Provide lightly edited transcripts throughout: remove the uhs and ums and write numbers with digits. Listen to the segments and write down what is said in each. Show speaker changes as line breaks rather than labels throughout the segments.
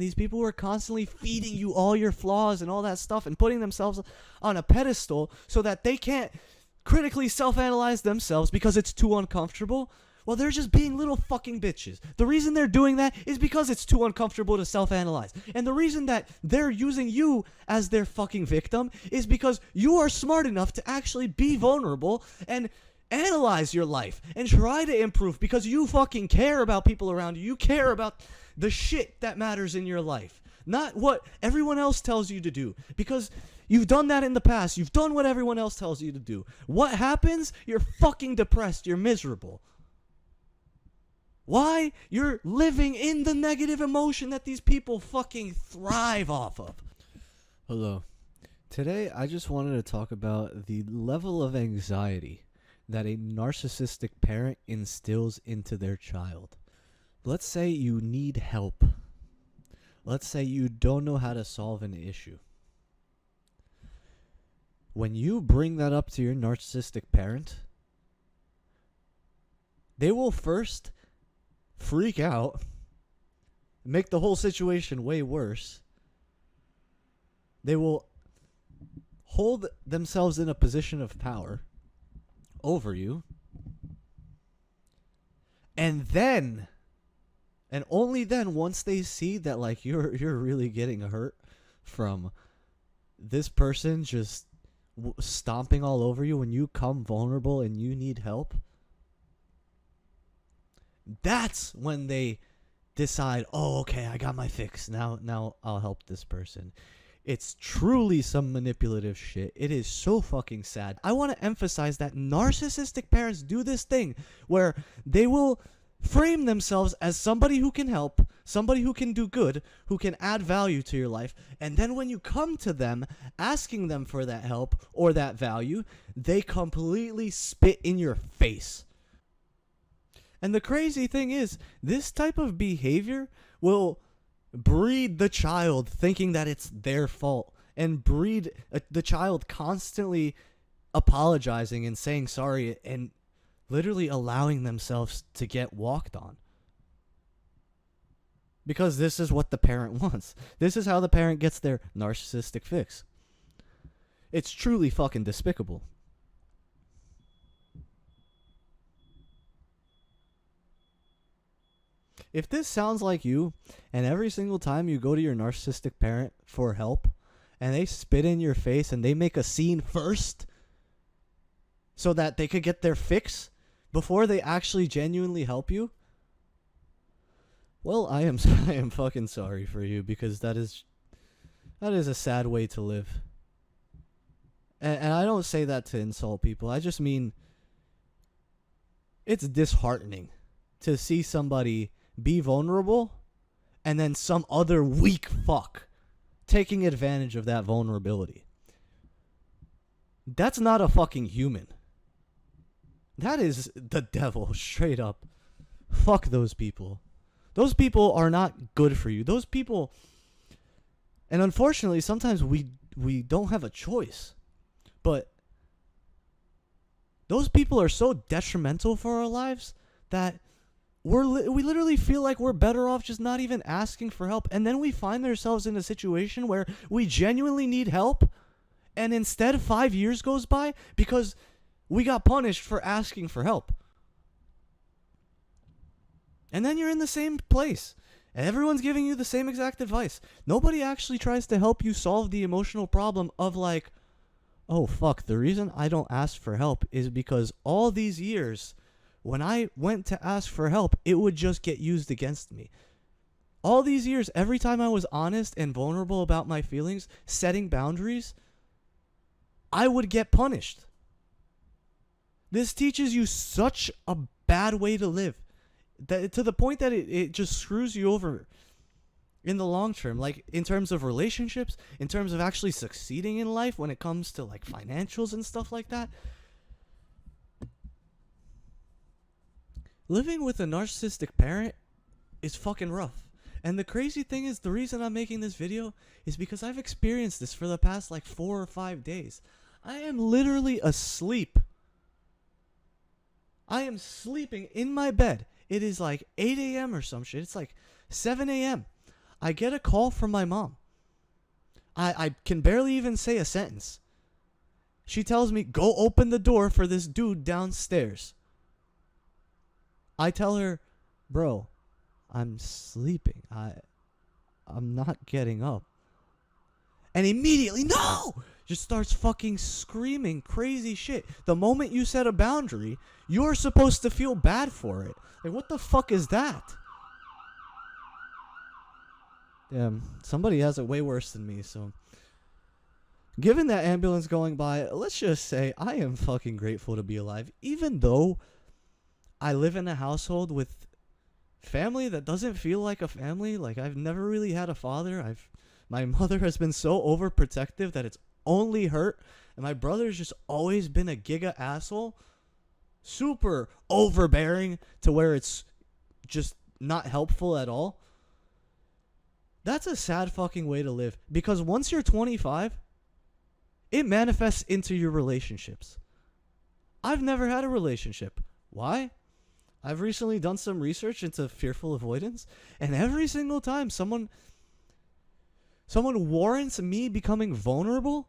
These people who are constantly feeding you all your flaws and all that stuff and putting themselves on a pedestal so that they can't critically self-analyze themselves because it's too uncomfortable. Well, they're just being little fucking bitches. The reason they're doing that is because it's too uncomfortable to self-analyze. And the reason that they're using you as their fucking victim is because you are smart enough to actually be vulnerable and analyze your life and try to improve because you fucking care about people around you. You care about the shit that matters in your life, not what everyone else tells you to do, because you've done that in the past. You've done what everyone else tells you to do. What happens? You're fucking depressed. You're miserable. Why? You're living in the negative emotion that these people fucking thrive off of. Hello. Today, I just wanted to talk about the level of anxiety that a narcissistic parent instills into their child. Let's say you need help. Let's say you don't know how to solve an issue. When you bring that up to your narcissistic parent, they will first freak out, make the whole situation way worse. They will hold themselves in a position of power over you. And then, and only then, once they see that like you're really getting hurt from this person just stomping all over you when you come vulnerable and you need help, that's when they decide, oh, okay, I got my fix. Now I'll help this person. It's truly some manipulative shit. It is so fucking sad. I want to emphasize that narcissistic parents do this thing where they will frame themselves as somebody who can help, somebody who can do good, who can add value to your life. And then when you come to them asking them for that help or that value, they completely spit in your face. And the crazy thing is, this type of behavior will breed the child thinking that it's their fault and breed the child constantly apologizing and saying sorry and literally allowing themselves to get walked on. Because this is what the parent wants. This is how the parent gets their narcissistic fix. It's truly fucking despicable. If this sounds like you, and every single time you go to your narcissistic parent for help, and they spit in your face and they make a scene first so that they could get their fix before they actually genuinely help you, well, I am fucking sorry for you, because that is a sad way to live. And I don't say that to insult people. I just mean it's disheartening to see somebody be vulnerable and then some other weak fuck taking advantage of that vulnerability. That's not a fucking human. That is the devil, straight up. Fuck those people. Those people are not good for you. Those people, and unfortunately, sometimes we don't have a choice. But those people are so detrimental for our lives that we literally feel like we're better off just not even asking for help. And then we find ourselves in a situation where we genuinely need help, and instead 5 years goes by because we got punished for asking for help. And then you're in the same place, and everyone's giving you the same exact advice. Nobody actually tries to help you solve the emotional problem of like, oh fuck, the reason I don't ask for help is because all these years when I went to ask for help, it would just get used against me. All these years, every time I was honest and vulnerable about my feelings, setting boundaries, I would get punished. This teaches you such a bad way to live, that to the point that it just screws you over in the long term, like in terms of relationships, in terms of actually succeeding in life when it comes to like financials and stuff like that. Living with a narcissistic parent is fucking rough. And the crazy thing is, the reason I'm making this video is because I've experienced this for the past like 4 or 5 days. I am literally asleep. I am sleeping in my bed. It is like 8 a.m. or some shit. It's like 7 a.m. I get a call from my mom. I can barely even say a sentence. She tells me, go open the door for this dude downstairs. I tell her, bro, I'm sleeping. I'm not getting up. And immediately, no! Just starts fucking screaming crazy shit. The moment you set a boundary, you're supposed to feel bad for it. Like, what the fuck is that? Damn, somebody has it way worse than me, so... Given that ambulance going by, let's just say I am fucking grateful to be alive. Even though I live in a household with family that doesn't feel like a family. Like, I've never really had a father. My mother has been so overprotective that it's only hurt. And my brother's just always been a giga asshole. Super overbearing to where it's just not helpful at all. That's a sad fucking way to live. Because once you're 25, it manifests into your relationships. I've never had a relationship. Why? I've recently done some research into fearful avoidance, and every single time someone warrants me becoming vulnerable,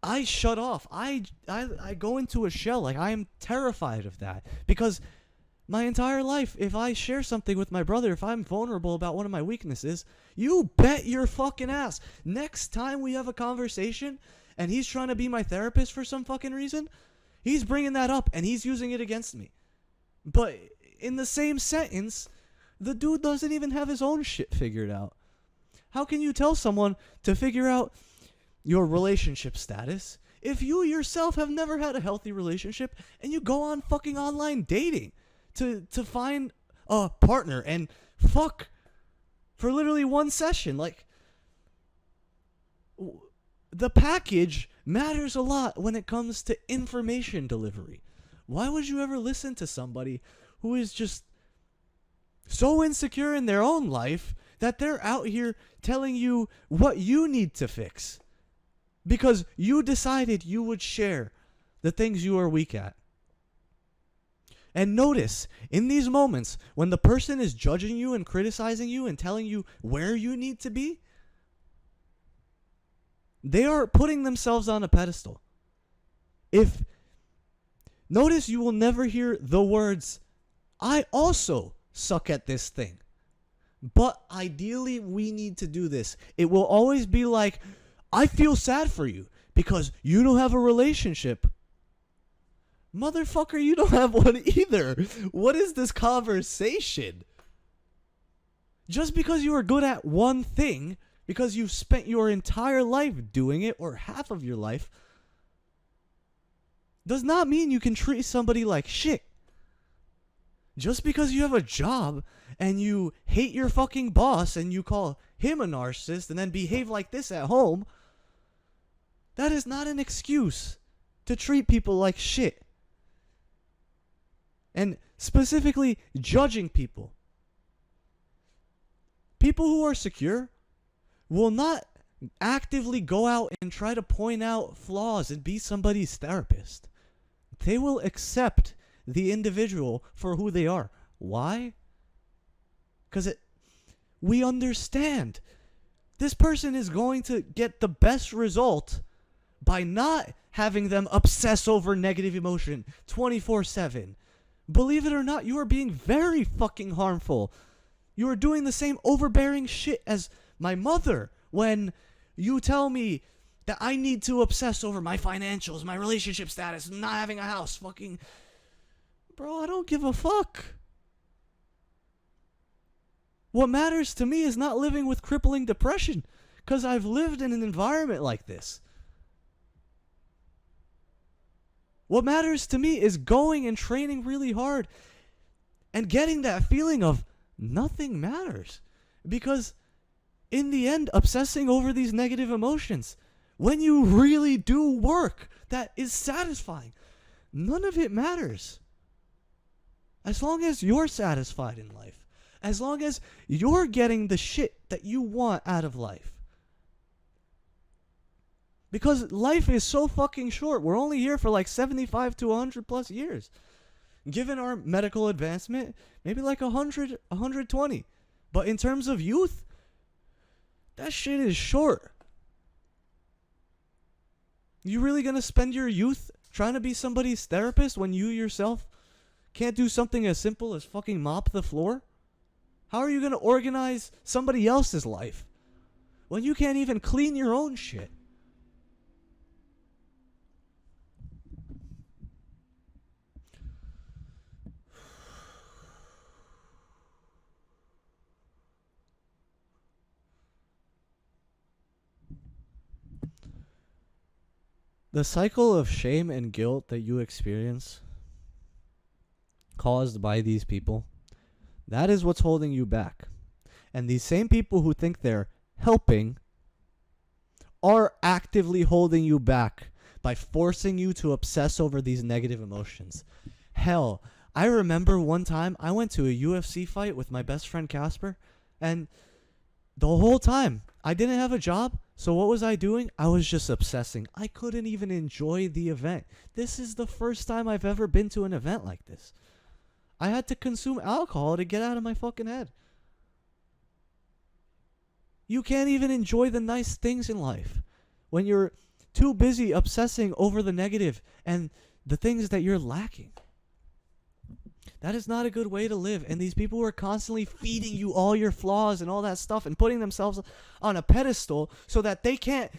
I shut off. I go into a shell. Like, I am terrified of that. Because my entire life, if I share something with my brother, if I'm vulnerable about one of my weaknesses, you bet your fucking ass. Next time we have a conversation and he's trying to be my therapist for some fucking reason, he's bringing that up and he's using it against me. But in the same sentence, the dude doesn't even have his own shit figured out. How can you tell someone to figure out your relationship status if you yourself have never had a healthy relationship and you go on fucking online dating to find a partner and fuck for literally one session? Like, the package matters a lot when it comes to information delivery. Why would you ever listen to somebody who is just so insecure in their own life that they're out here telling you what you need to fix because you decided you would share the things you are weak at? And notice, in these moments, when the person is judging you and criticizing you and telling you where you need to be, they are putting themselves on a pedestal. Notice you will never hear the words, I also suck at this thing, but ideally we need to do this. It will always be like, I feel sad for you because you don't have a relationship. Motherfucker, you don't have one either. What is this conversation? Just because you are good at one thing, because you've spent your entire life doing it, or half of your life, does not mean you can treat somebody like shit. Just because you have a job and you hate your fucking boss and you call him a narcissist and then behave like this at home, that is not an excuse to treat people like shit. And specifically, judging people. People who are secure will not actively go out and try to point out flaws and be somebody's therapist. They will accept the individual for who they are. Why? Because we understand this person is going to get the best result by not having them obsess over negative emotion 24/7. Believe it or not, you are being very fucking harmful. You are doing the same overbearing shit as my mother when you tell me that I need to obsess over my financials, my relationship status, not having a house. Fucking, bro, I don't give a fuck. What matters to me is not living with crippling depression, because I've lived in an environment like this. What matters to me is going and training really hard and getting that feeling of nothing matters. Because in the end, obsessing over these negative emotions, when you really do work that is satisfying, none of it matters. As long as you're satisfied in life, as long as you're getting the shit that you want out of life. Because life is so fucking short. We're only here for like 75 to 100 plus years. Given our medical advancement, maybe like 100, 120. But in terms of youth, That shit is short. You really gonna spend your youth trying to be somebody's therapist when you yourself can't do something as simple as fucking mop the floor? How are you gonna organize somebody else's life when you can't even clean your own shit? The cycle of shame and guilt that you experience caused by these people, that is what's holding you back. And these same people who think they're helping are actively holding you back by forcing you to obsess over these negative emotions. Hell, I remember one time I went to a UFC fight with my best friend Casper, and the whole time I didn't have a job. So what was I doing? I was just obsessing. I couldn't even enjoy the event. This is the first time I've ever been to an event like this. I had to consume alcohol to get out of my fucking head. You can't even enjoy the nice things in life when you're too busy obsessing over the negative and the things that you're lacking. That is not a good way to live. And these people who are constantly feeding you all your flaws and all that stuff and putting themselves on a pedestal so that they can't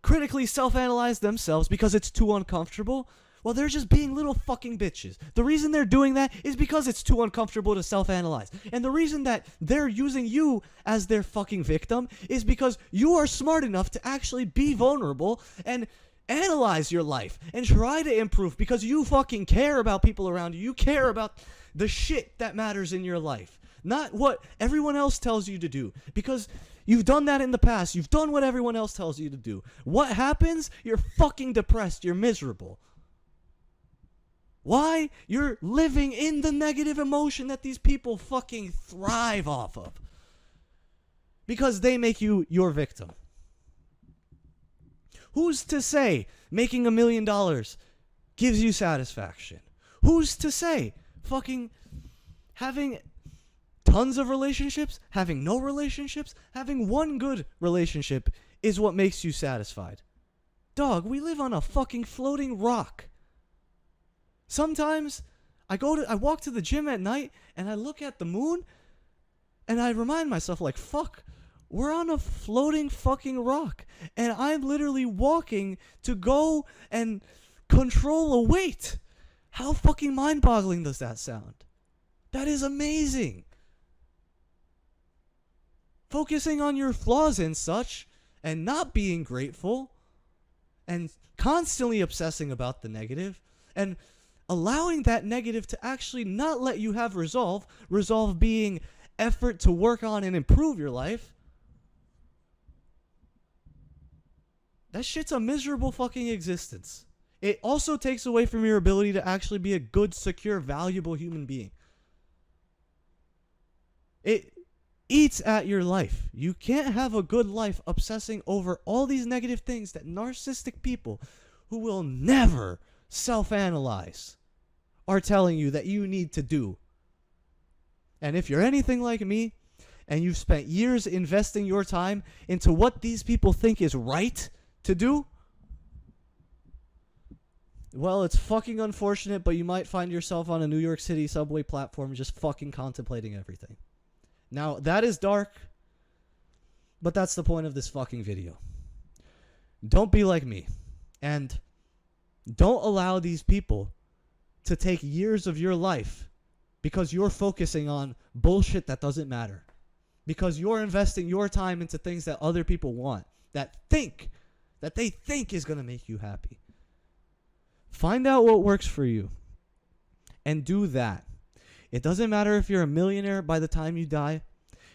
critically self-analyze themselves because it's too uncomfortable. Well, they're just being little fucking bitches. The reason they're doing that is because it's too uncomfortable to self-analyze. And the reason that they're using you as their fucking victim is because you are smart enough to actually be vulnerable and analyze your life and try to improve because you fucking care about people around you. You care about the shit that matters in your life, not what everyone else tells you to do, because you've done that in the past. You've done what everyone else tells you to do. What happens? You're fucking depressed. You're miserable. Why? You're living in the negative emotion that these people fucking thrive off of because they make you your victim. Who's to say making $1 million gives you satisfaction? Who's to say fucking having tons of relationships, having no relationships, having one good relationship is what makes you satisfied? Dog, we live on a fucking floating rock. Sometimes I walk to the gym at night and I look at the moon and I remind myself like, fuck, we're on a floating fucking rock, and I'm literally walking to go and control a weight. How fucking mind-boggling does that sound? That is amazing. Focusing on your flaws and such, and not being grateful, and constantly obsessing about the negative, and allowing that negative to actually not let you have resolve being effort to work on and improve your life. That shit's a miserable fucking existence. It also takes away from your ability to actually be a good, secure, valuable human being. It eats at your life. You can't have a good life obsessing over all these negative things that narcissistic people who will never self-analyze are telling you that you need to do. And if you're anything like me, and you've spent years investing your time into what these people think is right to do, well, it's fucking unfortunate, but you might find yourself on a New York City subway platform just fucking contemplating everything. Now, that is dark, but that's the point of this fucking video. Don't be like me, and don't allow these people to take years of your life because you're focusing on bullshit that doesn't matter, because you're investing your time into things that other people want, that they think is going to make you happy. Find out what works for you and do that. It doesn't matter if you're a millionaire by the time you die.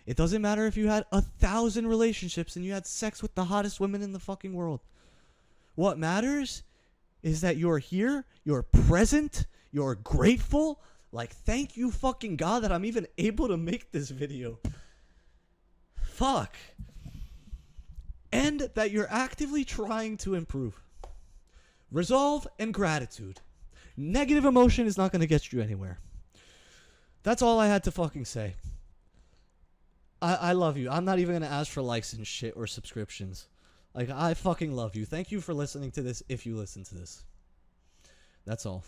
It doesn't matter if you had 1,000 relationships and you had sex with the hottest women in the fucking world. What matters is that you're here, you're present, you're grateful. Like, thank you fucking God that I'm even able to make this video. Fuck. And that you're actively trying to improve. Resolve and gratitude. Negative emotion is not going to get you anywhere. That's all I had to fucking say. I love you. I'm not even gonna ask for likes and shit or subscriptions. Like, I fucking love you. Thank you for listening to this if you listen to this. That's all.